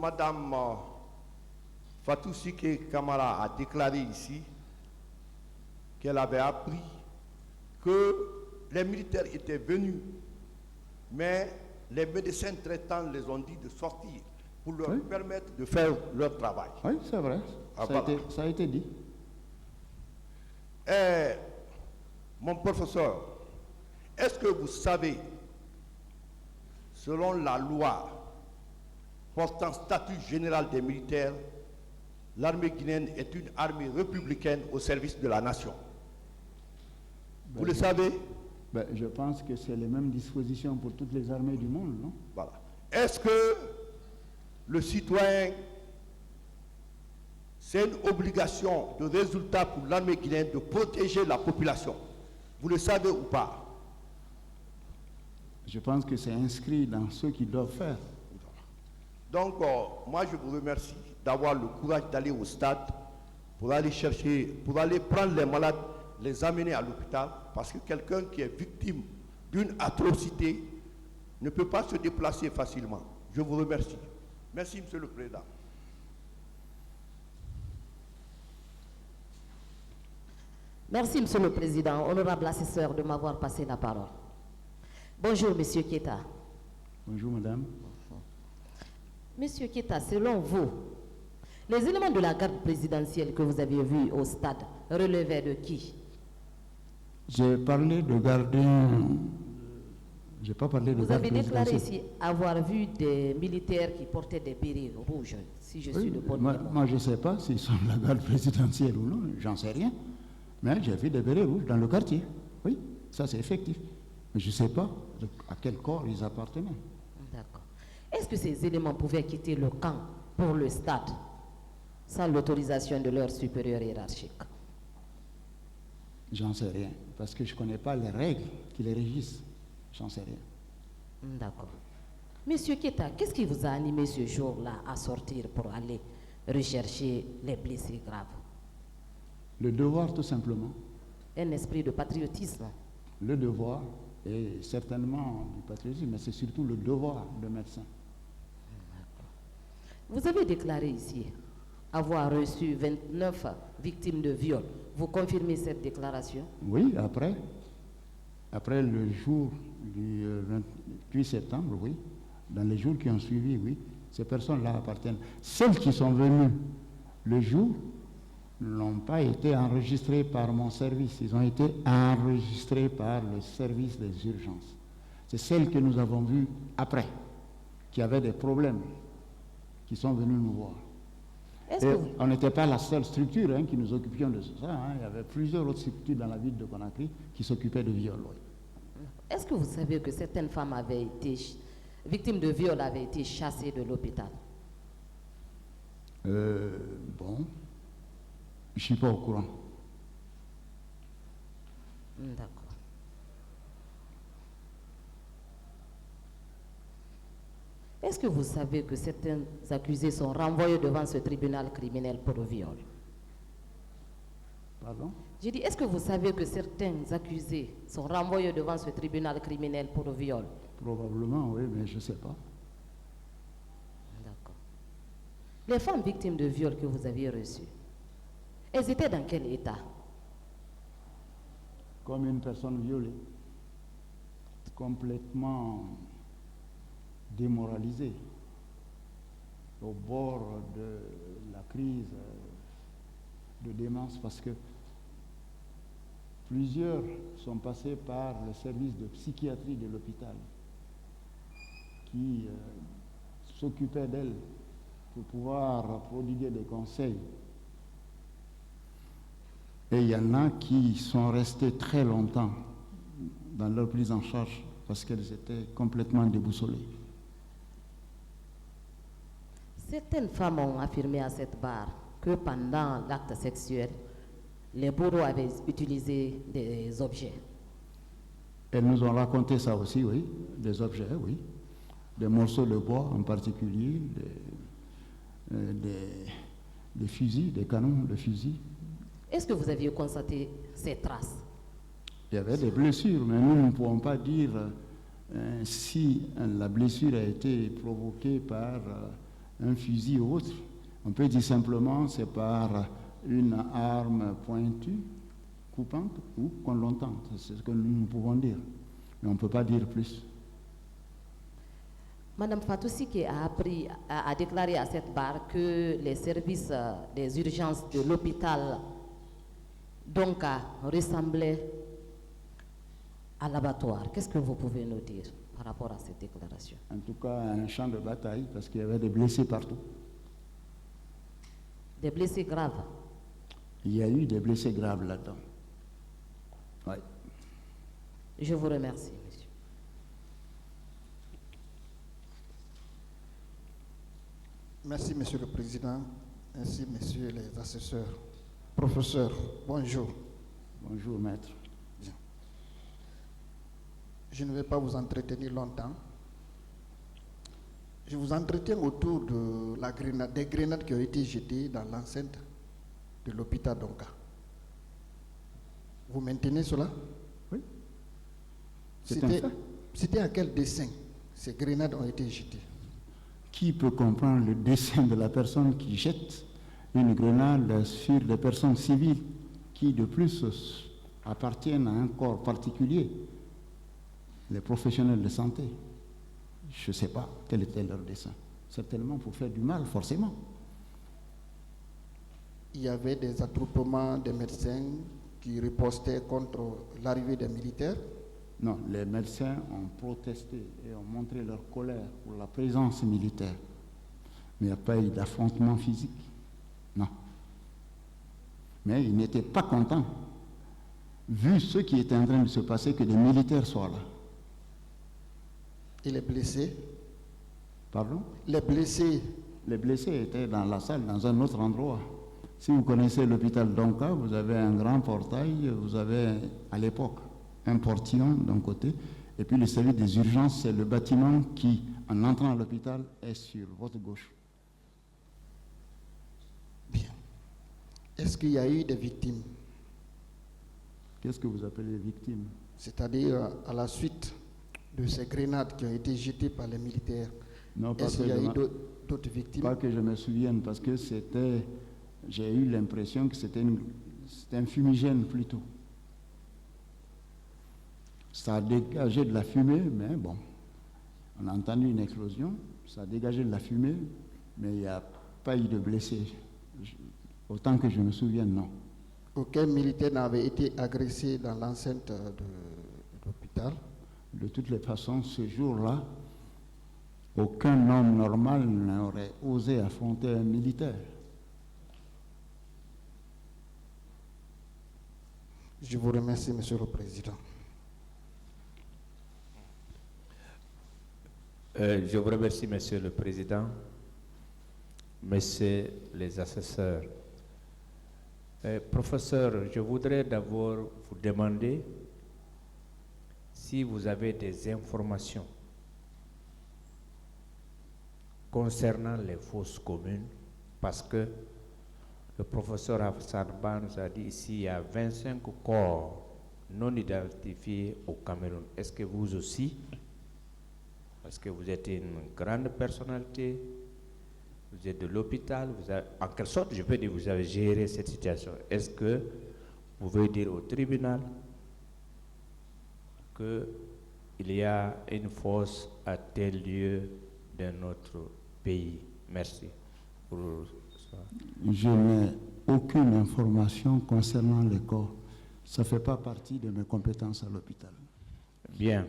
Madame Fatou Sike Kamara a déclaré ici qu'elle avait appris que les militaires étaient venus, mais les médecins traitants les ont dit de sortir pour leur permettre de faire leur travail. Oui, c'est vrai. Ça a été dit. Mon professeur, est-ce que vous savez, selon la loi portant statut général des militaires, l'armée guinéenne est une armée républicaine au service de la nation? Vous le savez? Je pense que c'est les mêmes dispositions pour toutes les armées du monde, non? Voilà. Est-ce que le citoyen, c'est une obligation de résultat pour l'armée guinéenne de protéger la population? Vous le savez ou pas? Je pense que c'est inscrit dans ce qu'ils doivent faire. Donc, moi, je vous remercie d'avoir le courage d'aller au stade pour aller chercher, pour aller prendre les malades, les amener à l'hôpital, parce que quelqu'un qui est victime d'une atrocité ne peut pas se déplacer facilement. Je vous remercie. Merci, Monsieur le Président. Merci, Monsieur le Président. Honorable assesseur, de m'avoir passé la parole. Bonjour, Monsieur Keita. Bonjour, Madame. Monsieur Keita, selon vous, les éléments de la garde présidentielle que vous avez vus au stade relevaient de qui? J'ai parlé de gardien. Je n'ai pas parlé de Vous garde avez déclaré présidentielle. ici avoir vu des militaires qui portaient des bérets rouges, si je suis de bonne mémoire. Moi, je ne sais pas s'ils sont de la garde présidentielle ou non, j'en sais rien. Mais j'ai vu des bérets rouges dans le quartier. Oui, ça c'est effectif. Mais je ne sais pas à quel corps ils appartenaient. D'accord. Est-ce que ces éléments pouvaient quitter le camp pour le stade sans l'autorisation de leur supérieur hiérarchique? J'en sais rien, parce que je ne connais pas les règles qui les régissent. J'en sais rien. D'accord. Monsieur Keita, qu'est-ce qui vous a animé ce jour-là à sortir pour aller rechercher les blessés graves? Le devoir, tout simplement. Un esprit de patriotisme. Le devoir, et certainement du patriotisme, mais c'est surtout le devoir de médecin. Vous avez déclaré ici avoir reçu 29 victimes de viol. Vous confirmez cette déclaration? Oui, après le jour du 28 septembre, oui, dans les jours qui ont suivi, oui, ces personnes-là appartiennent. Celles qui sont venues le jour n'ont pas été enregistrées par mon service, ils ont été enregistrés par le service des urgences. C'est celles que nous avons vues après, qui avaient des problèmes, qui sont venues nous voir. On n'était pas la seule structure qui nous occupions de ça. Il y avait plusieurs autres structures dans la ville de Conakry qui s'occupaient de viol. Oui. Est-ce que vous savez que certaines femmes avaient été victimes de viol, avaient été chassées de l'hôpital? Bon, je ne suis pas au courant. D'accord. Est-ce que vous savez que certains accusés sont renvoyés devant ce tribunal criminel pour viol? Pardon? J'ai dit, est-ce que vous savez que certains accusés sont renvoyés devant ce tribunal criminel pour viol? Probablement, oui, mais je ne sais pas. D'accord. Les femmes victimes de viol que vous aviez reçues, elles étaient dans quel état? Comme une personne violée, complètement démoralisée, au bord de la crise de démence, parce que plusieurs sont passés par le service de psychiatrie de l'hôpital qui s'occupait d'elles pour pouvoir prodiguer des conseils. Et il y en a qui sont restés très longtemps dans leur prise en charge parce qu'elles étaient complètement déboussolées. Certaines femmes ont affirmé à cette barre que pendant l'acte sexuel, les bourreaux avaient utilisé des objets. Elles nous ont raconté ça aussi, oui, des objets, oui. Des morceaux de bois en particulier, des fusils, des canons de fusils. Est-ce que vous aviez constaté ces traces? Il y avait des blessures, mais nous ne pouvons pas dire si la blessure a été provoquée par un fusil ou autre. On peut dire simplement c'est par une arme pointue, coupante ou qu'on l'entend. C'est ce que nous pouvons dire. Mais on ne peut pas dire plus. Madame Fatou Sike a déclaré à cette barre que les services des urgences de l'hôpital Donka ressemblaient à l'abattoir. Qu'est-ce que vous pouvez nous dire par rapport à cette déclaration? En tout cas, un champ de bataille, parce qu'il y avait des blessés partout. Des blessés graves? Il y a eu des blessés graves là-dedans. Oui. Je vous remercie, monsieur. Merci, Monsieur le Président. Merci, Messieurs les assesseurs. Professeur, bonjour. Bonjour, maître. Bien. Je ne vais pas vous entretenir longtemps. Je vous entretiens autour de des grenades qui ont été jetées dans l'enceinte de l'hôpital Donka. Vous maintenez cela? Oui. C'est un fait. C'était à quel dessein ces grenades ont été jetées? Qui peut comprendre le dessein de la personne qui jette une grenade sur des personnes civiles qui, de plus, appartiennent à un corps particulier, les professionnels de santé? Je ne sais pas quel était leur dessein. Certainement pour faire du mal, forcément. Il y avait des attroupements des médecins qui ripostaient contre l'arrivée des militaires. Non, les médecins ont protesté et ont montré leur colère pour la présence militaire. Mais il n'y a pas eu d'affrontement physique. Non. Mais ils n'étaient pas contents, vu ce qui était en train de se passer, que des militaires soient là. Et les blessés? Pardon? Les blessés? Les blessés étaient dans la salle, dans un autre endroit. Si vous connaissez l'hôpital Donka, vous avez un grand portail, vous avez à l'époque un portillon d'un côté, et puis le service des urgences, c'est le bâtiment qui, en entrant à l'hôpital, est sur votre gauche. Bien. Est-ce qu'il y a eu des victimes? Qu'est-ce que vous appelez victimes? C'est-à-dire à la suite de ces grenades qui ont été jetées par les militaires. Non, pas est-ce qu'il y a eu d'autres victimes? Pas que je me souvienne, parce que j'ai eu l'impression que c'était un fumigène plutôt. Ça a dégagé de la fumée, mais bon, on a entendu une explosion, ça a dégagé de la fumée, mais il n'y a pas eu de blessés. Autant que je me souvienne, non. Aucun militaire n'avait été agressé dans l'enceinte de l'hôpital? De toutes les façons, ce jour-là, aucun homme normal n'aurait osé affronter un militaire. Je vous remercie, Monsieur le Président. Je vous remercie, Monsieur le Président, Messieurs les assesseurs. Professeur, je voudrais d'abord vous demander si vous avez des informations concernant les fosses communes, parce que le professeur Hassan Ba nous a dit ici il y a 25 corps non identifiés au Cameroun. Est-ce que vous aussi, parce que vous êtes une grande personnalité, vous êtes de l'hôpital, en quelque sorte, je peux dire, vous avez géré cette situation. Est-ce que vous pouvez dire au tribunal qu'il y a une fosse à tel lieu de notre pays? Merci pour ça. Je n'ai aucune information concernant les corps. Ça ne fait pas partie de mes compétences à l'hôpital. Bien.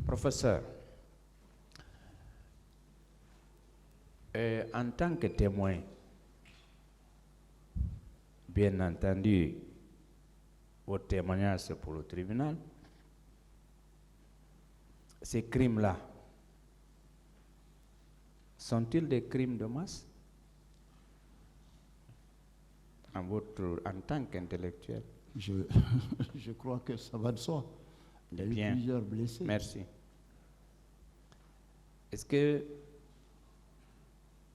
Professeur, en tant que témoin, bien entendu, votre témoignage c'est pour le tribunal. Ces crimes-là, sont-ils des crimes de masse en tant qu'intellectuel? Je crois que ça va de soi. Il y a eu plusieurs blessés. Merci. Est-ce que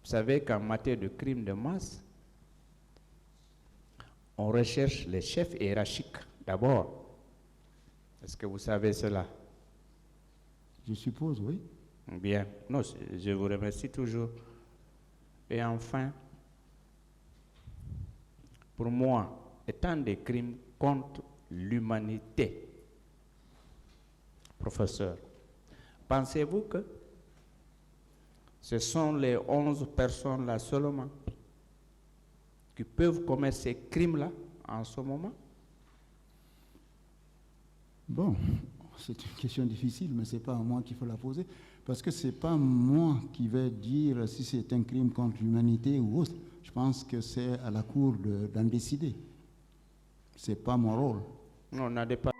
vous savez qu'en matière de crimes de masse, on recherche les chefs hiérarchiques d'abord? Est-ce que vous savez cela? Je suppose, oui. Bien. Non, je vous remercie toujours Et enfin, pour moi, étant des crimes contre l'humanité, professeur, pensez-vous que ce sont les 11 personnes là seulement qui peuvent commettre ces crimes-là en ce moment? Bon, c'est une question difficile, mais ce n'est pas à moi qu'il faut la poser, parce que ce n'est pas moi qui vais dire si c'est un crime contre l'humanité ou autre. Je pense que c'est à la Cour d'en décider. Ce n'est pas mon rôle. Non, on n'a pas.